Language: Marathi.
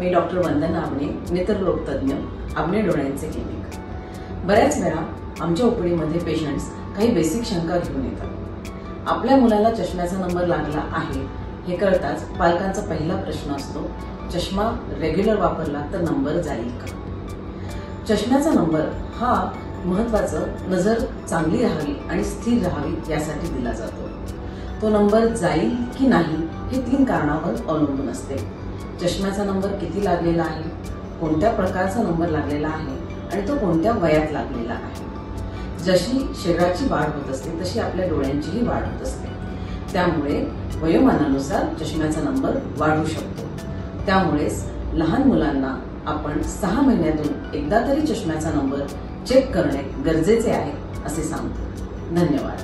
मी डॉक्टर वंदना आबणे, नेत्ररोग तज्ञ, आबणे डोळ्यांचे क्लिनिक। बऱ्याच वेळा आमच्या ओपीडीमध्ये पेशंट्स काही बेसिक शंका घेऊन येतात। आपल्या मुलाला चष्म्याचा नंबर लागला आहे हे कळताच पालकांचा पहिला प्रश्न असतो, चष्मा रेग्युलर वापरला तर नंबर जाईल का? चष्म्याचा नंबर हा महत्त्वाचं नजर चांगली राहावी आणि स्थिर राहावी यासाठी दिला जातो। तो नंबर जाईल की नाही हे 3 कारणांवर अवलंबून असते। चष्म्याचा नंबर किती लागलेला आहे, कोणत्या प्रकारचा नंबर लागलेला आहे आणि तो कोणत्या वयात लागलेला आहे। जशी शरीराची वाढ होत असते तशी आपल्या डोळ्यांचीही वाढ होत असते, त्यामुळे वयोमानानुसार चष्म्याचा नंबर वाढू शकतो। त्यामुळेच लहान मुलांना आपण 6 महिन्यातून एकदा तरी चष्म्याचा नंबर चेक करणे गरजेचे आहे असे सांगतो। धन्यवाद।